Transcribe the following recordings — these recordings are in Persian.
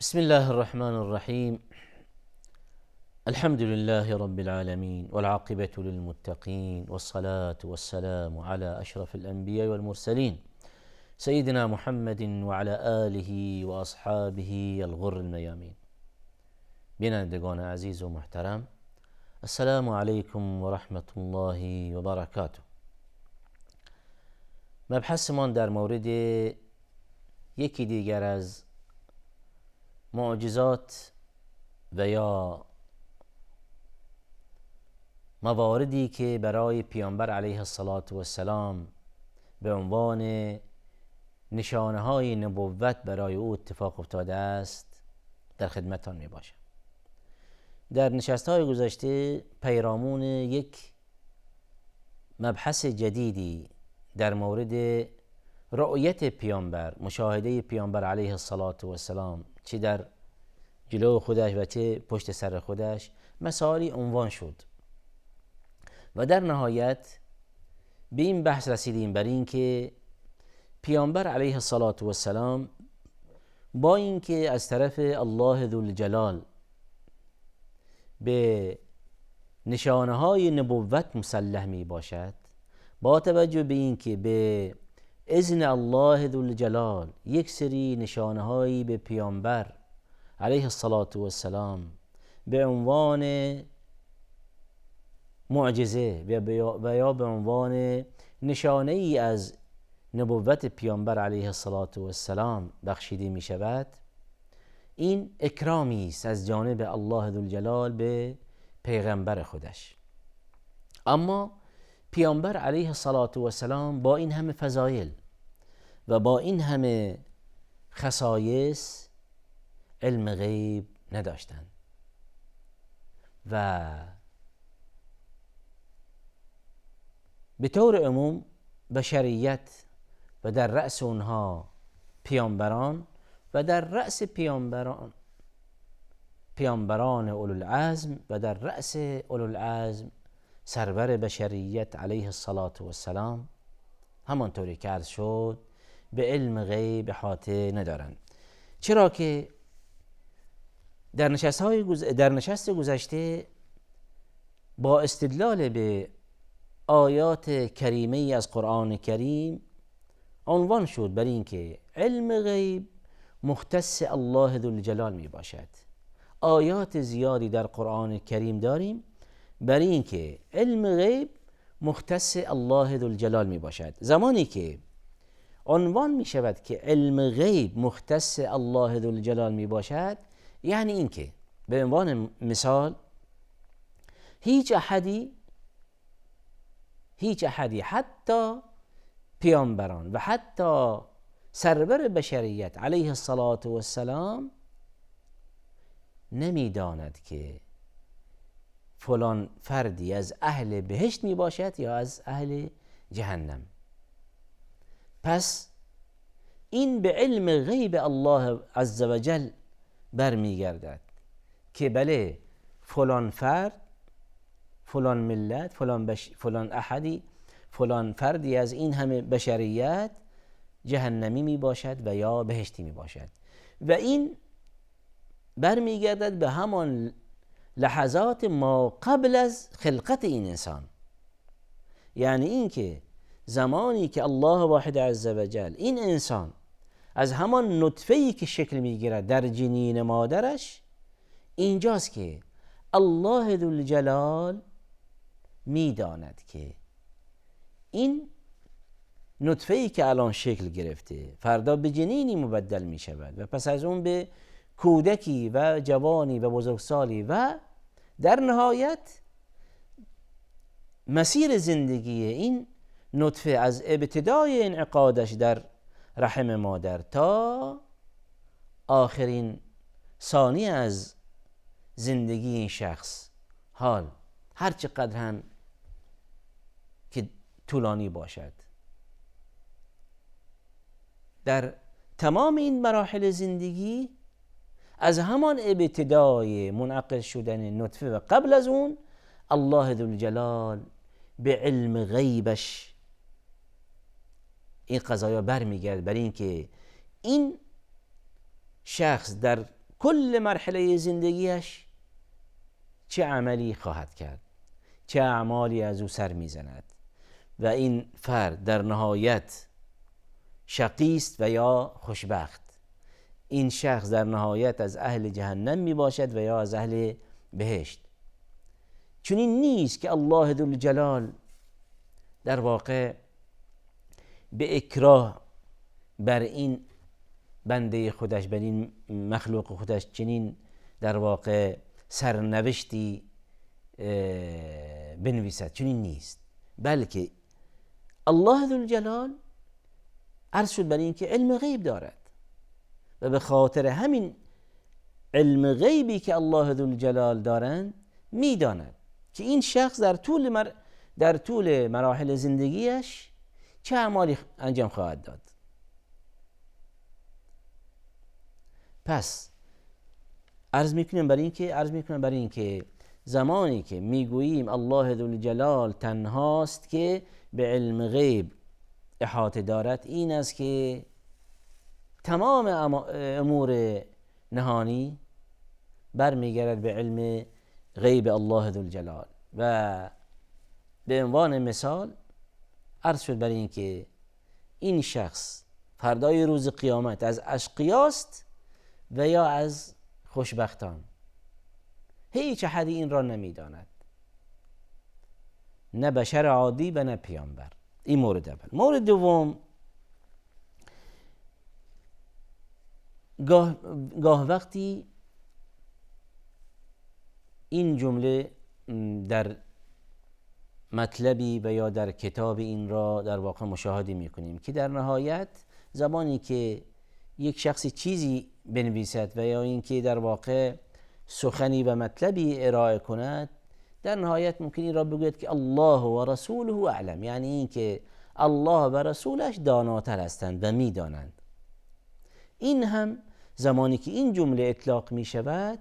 بسم الله الرحمن الرحيم. الحمد لله رب العالمين والعاقبة للمتقين والصلاة والسلام على أشرف الأنبياء والمرسلين سيدنا محمد وعلى آله وأصحابه الغر الميامين. بینندگان عزیز و محترم، السلام علیکم و رحمت الله و برکاته. مبحثمان در مورد یکی دیگر از معجزات و یا مواردی که برای پیامبر علیه السلام به عنوان نشانه های نبوت برای او اتفاق افتاده است در خدمتان می باشم. در نشست های گذشته پیرامون یک مبحث جدیدی در مورد رؤیت پیامبر، مشاهده پیامبر علیه السلام چه در جلو خودش و چه پشت سر خودش مسائلی عنوان شد و در نهایت به این بحث رسیدیم بر این که پیامبر علیه السلام با اینکه از طرف الله ذوالجلال به نشانه های نبوت مسلح می باشد، با توجه به اینکه به اذن الله ذوالجلال یک سری نشانه هایی به پیامبر علیه السلام به عنوان معجزه و یا به عنوان نشانه ای از نبوت پیامبر علیه السلام بخشیده می شود، این اکرامی است از جانب الله ذوالجلال به پیغمبر خودش. اما پیامبر علیه السلام با این همه فضایل و با این همه خصایص علم غیب نداشتند و به طور عموم بشریت و در رأس اونها پیامبران و در رأس پیامبران اولوالعزم و در رأس اولوالعزم سرور بشریت علیه السلام همانطوری که عرض شد به علم غیب احاطه ندارند، چرا که در نشست گذشته با استدلال به آیات کریمه از قرآن کریم عنوان شد بر این که علم غیب مختص الله ذوالجلال می باشد. آیات زیادی در قرآن کریم داریم بر این که علم غیب مختص الله ذوالجلال می باشد. زمانی که عنوان می شود که علم غیب مختص الله ذوالجلال می باشد، یعنی این که به عنوان مثال هیچ احدی حتی پیامبران و حتی سرور بشریت علیه السلام نمیداند که فلان فردی از اهل بهشت می باشد یا از اهل جهنم. پس این به علم غیب الله عزوجل برمیگردد که بله فلان فرد، فلان ملت، فلان احدی، فلان فردی از این همه بشریت جهنمی می باشد و یا بهشتی می باشد و این برمیگردد به همان لحظات ما قبل از خلقت این انسان. یعنی این که زمانی که الله واحد عزوجل این انسان از همان نطفه‌ای که شکل میگیرد در جنین مادرش، اینجاست که الله ذوالجلال میداند که این نطفه‌ای که الان شکل گرفته فردا به جنینی مبدل می شود و پس از اون به کودکی و جوانی و بزرگسالی و در نهایت مسیر زندگی این نطفه از ابتدای انعقادش در رحم مادر تا آخرین ثانیه از زندگی این شخص، حال هر چقدر هم که طولانی باشد، در تمام این مراحل زندگی از همان ابتدای منعقد شدن نطفه و قبل از اون الله ذوالجلال به علم غیبش این قضایا برمیگرد بر این که این شخص در کل مرحله زندگیش چه عملی خواهد کرد، چه اعمالی از او سر میزند و این فرد در نهایت شقی است و یا خوشبخت. این شخص در نهایت از اهل جهنم می باشد و یا از اهل بهشت. چون این نیست که الله ذوالجلال در واقع به اکراه بر این بنده خودش، بر این مخلوق خودش چنین در واقع سرنوشتی بنویسد، چون این نیست، بلکه الله ذوالجلال عرض شد بر این که علم غیب دارد و به خاطر همین علم غیبی که الله ذوالجلال دارند میداند که این شخص در طول مراحل زندگیش چه اعمالی انجام خواهد داد. پس عرض میکنم بر این که زمانی که میگوییم الله ذوالجلال تنهاست که به علم غیب احاطه دارد، این است که تمام امور نهانی برمیگردد به علم غیب الله ذوالجلال. و به عنوان مثال عرض شد بر این که این شخص فردای روز قیامت از اشقیاست و یا از خوشبختان. هیچ احدی این را نمیداند، نه بشر عادی و نه پیامبر. این مورد اول. مورد دوم، گاه وقتی این جمله در مطلبی و یا در کتابی این را در واقع مشاهده میکنیم که در نهایت زمانی که یک شخصی چیزی بنویسد و یا اینکه در واقع سخنی و مطلبی ارائه کند، در نهایت ممکن این را بگوید که الله و رسوله اعلم، یعنی اینکه الله و رسولش داناتر هستند و میدانند. این هم زمانی که این جمله اطلاق می شود،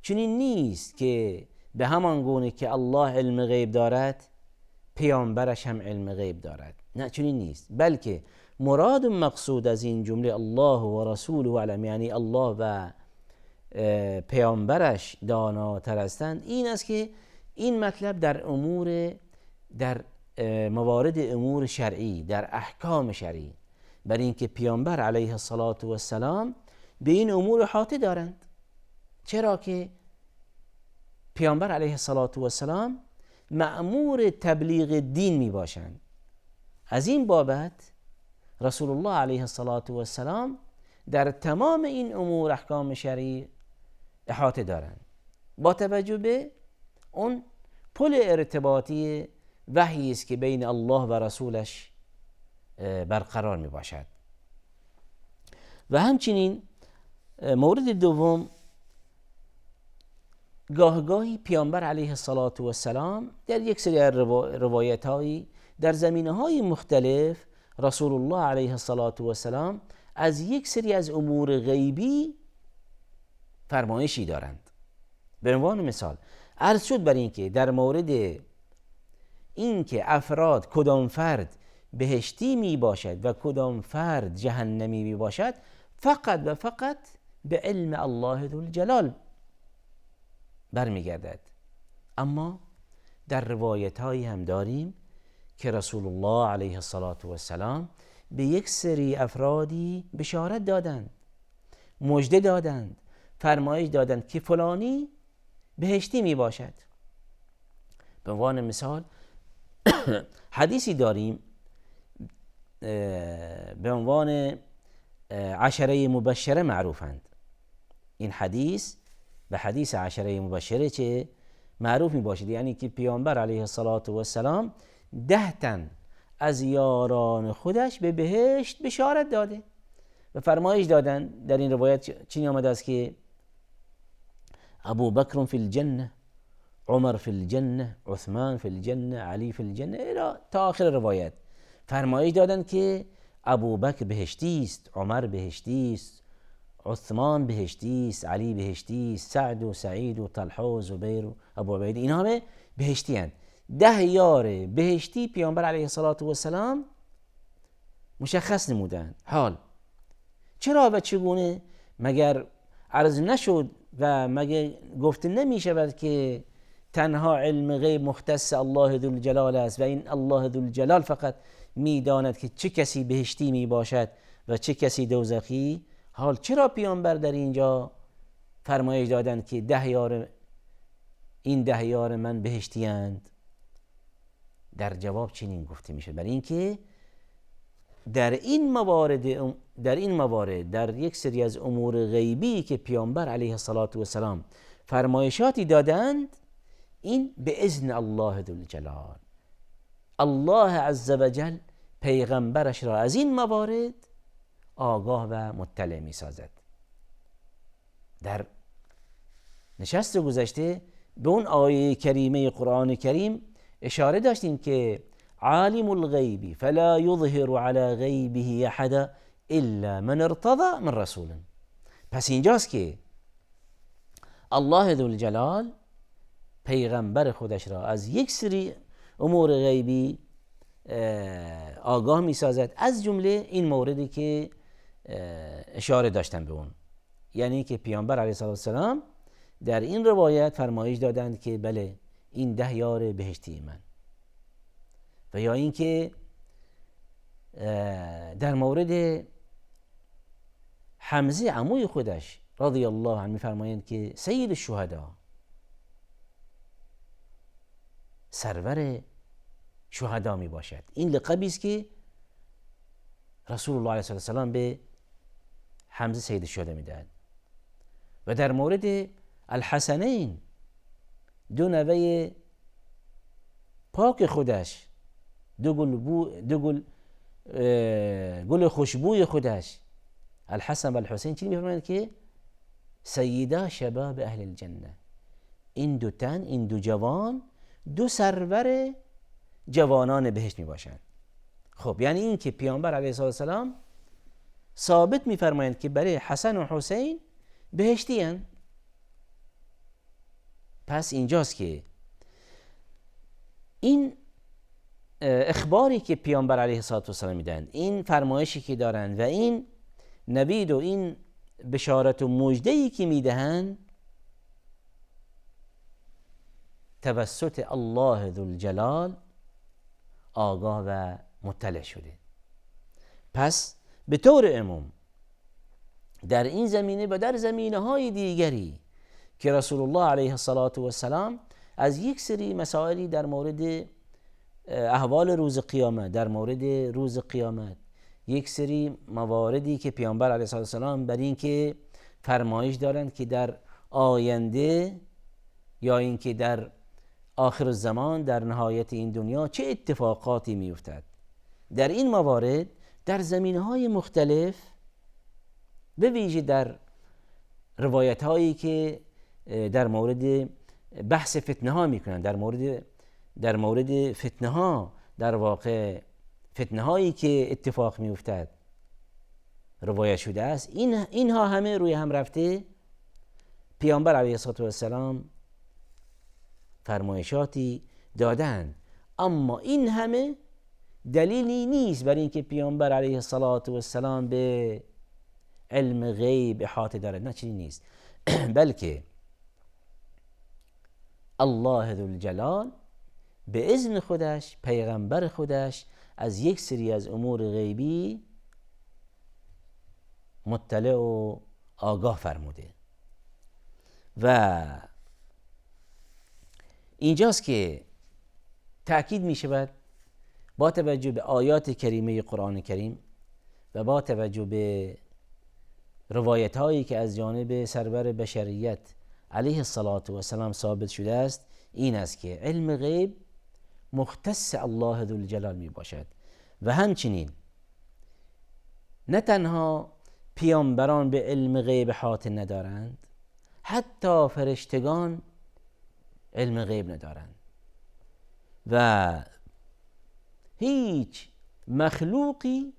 چنین نیست که به همان گونه که الله علم غیب دارد پیامبرش هم علم غیب دارد، نه چنین نیست، بلکه مراد مقصود از این جمله الله و رسوله اعلم، یعنی الله و پیامبرش داناتر هستند، این است که این مطلب در موارد امور شرعی، در احکام شرعی، بر اینکه پیامبر علیه الصلاة و السلام به این امور احاطه دارند. چرا که پیامبر علیه الصلاة و السلام مأمور تبلیغ دین می باشند. از این بابت رسول الله علیه الصلاة و السلام در تمام این امور احکام شرعی احاطه دارند، با توجه به اون پل ارتباطی وحی است که بین الله و رسولش برقرار می باشد. و همچنین مورد دوم، گاهی پیامبر علیه الصلاة و السلام در یک سری روایت هایی در زمینه های مختلف رسول الله علیه الصلاة و السلام از یک سری از امور غیبی فرمایشی دارند. به عنوان مثال عرض شد بر این که در مورد این که افراد کدام فرد بهشتی می باشد و کدام فرد جهنمی می باشد فقط و فقط به علم الله ذوالجلال برمیگردد. اما در روایت هایی هم داریم که رسول الله علیه الصلاة و السلام به یک سری افرادی بشارت دادند، مژده دادند، فرمایش دادند که فلانی بهشتی می باشد. به عنوان مثال حدیثی داریم به عنوان عشره مبشره معروفند. این حدیث به حدیث عشره مبشره چه معروف می باشد، یعنی که پیامبر علیه الصلاة و السلام 10 تن از یاران خودش به بهشت بشارت داده و فرمایش دادن. در این روایت چنین آمده است که ابو بکر فی الجنه، عمر فی الجنه، عثمان فی الجنه، علی فی الجنه تا آخر روایت. فرمایش دادند که ابو بکر بهشتی است، عمر بهشتی است، عثمان بهشتی است، علی بهشتی است، سعد و سعید و طلحه و زبیر و ابو عبید، این همه بهشتی اند. 10 یار بهشتی پیامبر علیه الصلاة و السلام مشخص نمودند. حال چرا و چگونه؟ مگر عرض نشد و مگه گفته نمی شود که تنها علم غیب مختص الله ذوالجلال است و این الله ذوالجلال فقط میداند که چه کسی بهشتی می باشد و چه کسی دوزخی؟ حال چرا پیامبر در اینجا فرمایش دادند که 10 یار این 10 یار من بهشتی اند؟ در جواب چنین گفته میشه برای اینکه در این موارد در یک سری از امور غیبی که پیامبر علیه الصلاة و السلام فرمایشاتی دادند، این به اذن الله ذوالجلال، الله عز وجل پیغمبرش را از این موارد آگاه و مطلع می سازد. در نشست گذشته به اون آیه کریمه قرآن کریم اشاره داشتیم که عالم الغیب فلا یظهر علی غیبه احدا الا من ارتضى من رسول. پس اینجاست که الله ذوالجلال پیغمبر خودش را از یک سری امور غیبی آگاه می سازد، از جمله این موردی که اشاره داشتم به اون، یعنی که پیامبر علیه السلام در این روایت فرمایش دادند که بله این 10 یار بهشتی من، و یا اینکه در مورد حمزه عموی خودش رضی الله عنه میفرمایند که سید الشهدا، سرور شهدا می باشد. این لقبی است که رسول الله علیه السلام به حمزه سید الشهدا میدهد. و در مورد الحسنین، 2 نوه پاک خودش، 2 گل خوشبوی خودش، الحسن و الحسین، چی میفرمایند که سیدا شباب اهل الجنه، این 2 تن، این 2 جوان 2 سرور جوانان بهشت می باشند. خب یعنی این که پیامبر علیه السلام ثابت میفرمایند که برای حسن و حسین بهشتی اند. پس اینجاست که این اخباری که پیامبر علیه السلام میدن، این فرمایشی که دارند و این نوید و این بشارت و مژده‌ای که میدهند توسط الله ذوالجلال آگاه و مطلع شده. پس به طور عموم در این زمینه و در زمینه‌های دیگری که رسول الله علیه السلام از یک سری مسائلی در مورد احوال روز قیامت، در مورد روز قیامت، یک سری مواردی که پیامبر علیه السلام بر این که فرمایش دارند که در آینده یا اینکه در آخر الزمان، در نهایت این دنیا چه اتفاقاتی میافتد، در این موارد در زمینه‌های مختلف، به ویژه در روایت هایی که در مورد بحث فتنه ها میکنن، در مورد فتنه ها، در واقع فتنه هایی که اتفاق میافتد روایت شده است، اینها همه روی هم رفته پیامبر علیه السلام فرمایشاتی دادند. اما این همه دلیلی نیست برای اینکه پیامبر علیه السلام به علم غیب احاطه دارد، نه چنین نیست. بلکه الله ذوالجلال به اذن خودش پیغمبر خودش از یک سری از امور غیبی مطلع و آگاه فرموده. و اینجاست که تأکید می شود با توجه به آیات کریمه قرآن کریم و با توجه به روایت هایی که از جانب سرور بشریت علیه السلام ثابت شده است، این است که علم غیب مختص الله ذوالجلال می باشد و همچنین نه تنها پیامبران به علم غیب احاطه ندارند، حتی فرشتگان علم غیب ندارند و هیچ مخلوقی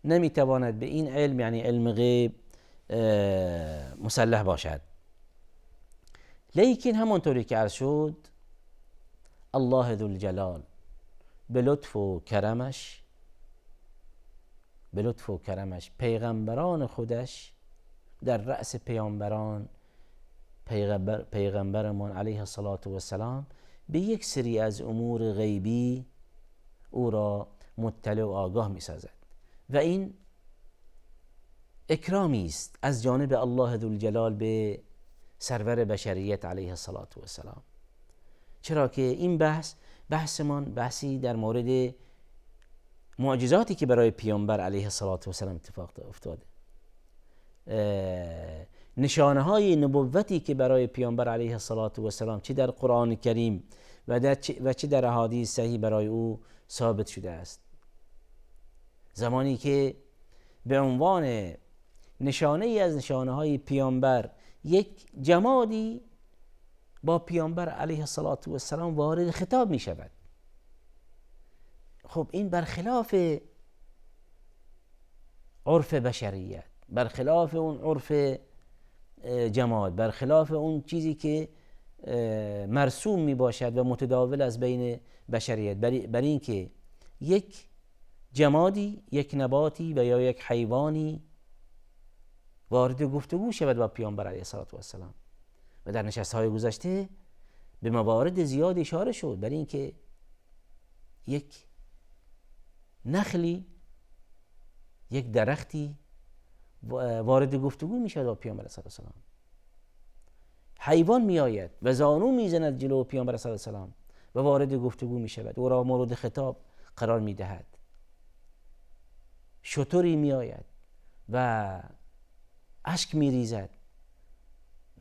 نمیتواند به این علم، یعنی علم غیب، مسلح باشد. لیکن همونطوری که عرض شد الله ذوالجلال به لطف و کرمش پیغمبران خودش در رأس پیامبران پیغمبرمان علیه الصلاة و السلام به یک سری از امور غیبی او را مطلع و آگاه می سازد و این اکرامی است از جانب الله ذوالجلال به سرور بشریت علیه الصلاة و السلام. چرا که این بحثمان بحثی در مورد معجزاتی که برای پیامبر علیه الصلاة و السلام اتفاق افتاده، نشانه های نبوتی که برای پیامبر علیه الصلاة و السلام چه در قرآن کریم و چه در احادیث صحیح برای او ثابت شده است. زمانی که به عنوان نشانه ای از نشانه های پیامبر یک جمادی با پیامبر علیه الصلاة و السلام وارد خطاب می شود، خب این برخلاف عرف بشریت، برخلاف اون عرف جماد، برخلاف اون چیزی که مرسوم می باشد و متداول از بین بشریت، برای اینکه یک جمادی، یک نباتی و یا یک حیوانی وارد گفتگو شود با پیامبر علیه الصلاة و السلام. و در نشست‌های گذشته به موارد زیاد اشاره شد برای اینکه یک نخلی، یک درختی وارد گفتگو می شود با پیامبر علیه السلام. حیوان می آید و زانو می زند جلو پیامبر علیه السلام و وارد گفتگو می شود، او را مورد خطاب قرار می دهد. شتری می آید و اشک می ریزد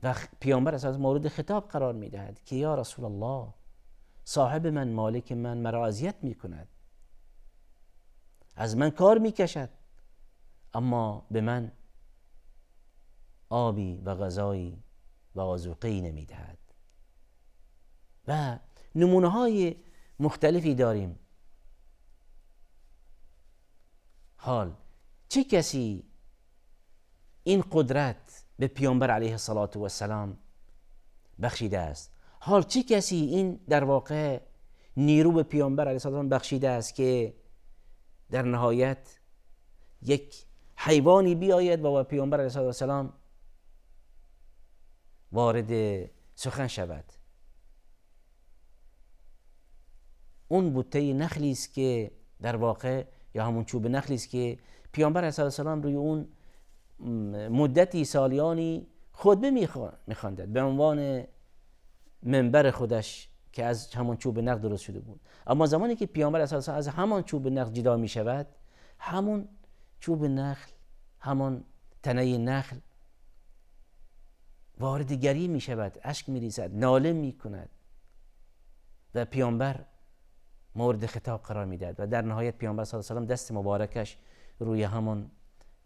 و پیامبر علیه السلام مورد خطاب قرار می دهد که یا رسول الله، صاحب من، مالک من مرا اذیت می کند، از من کار می کشد، اما به من آبی و غذایی و آذوقه‌ای نمی دهد. و نمونه های مختلفی داریم. حال چه کسی این قدرت به پیامبر علیه الصلاة و السلام بخشیده است؟ حال چه کسی این در واقع نیرو به پیامبر علیه السلام بخشیده است که در نهایت یک حیوانی بیاید و با پیامبر علیه السلام وارد سخن شود؟ اون بوته نخلی است که در واقع، یا همون چوب نخلی است که پیامبر علیه السلام روی اون مدتی سالیانی خطبه می‌خواندند به عنوان منبر خودش که از همون چوب نخل درست شده بود. اما زمانی که پیامبر علیه السلام از همان چوب نخل جدا می شود، همون چوب نخل، همون تنه نخل وارد گریه می شود، اشک می ریزد، ناله می کند و پیامبر مورد خطاب قرار می دهد و در نهایت پیامبر صلی الله علیه و سلم دست مبارکش روی همون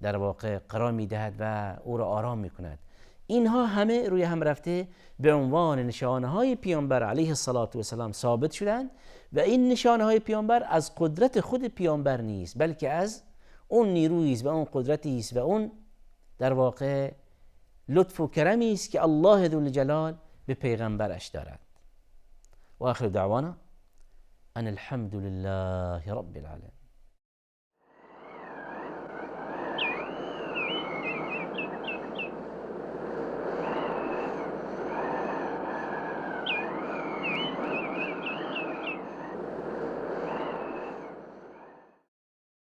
در واقع قرار می دهد و او را آرام می کند. اینها همه روی هم رفته به عنوان نشانه های پیامبر علیه الصلاة و السلام ثابت شدند و این نشانه های پیامبر از قدرت خود پیامبر نیست، بلکه از اون نیرویی است و اون قدرتی است و اون در واقع لطف و کرمی است که الله ذوالجلال به پیغمبرش دارد. و آخر دعوانا ان الحمد لله رب العالمین.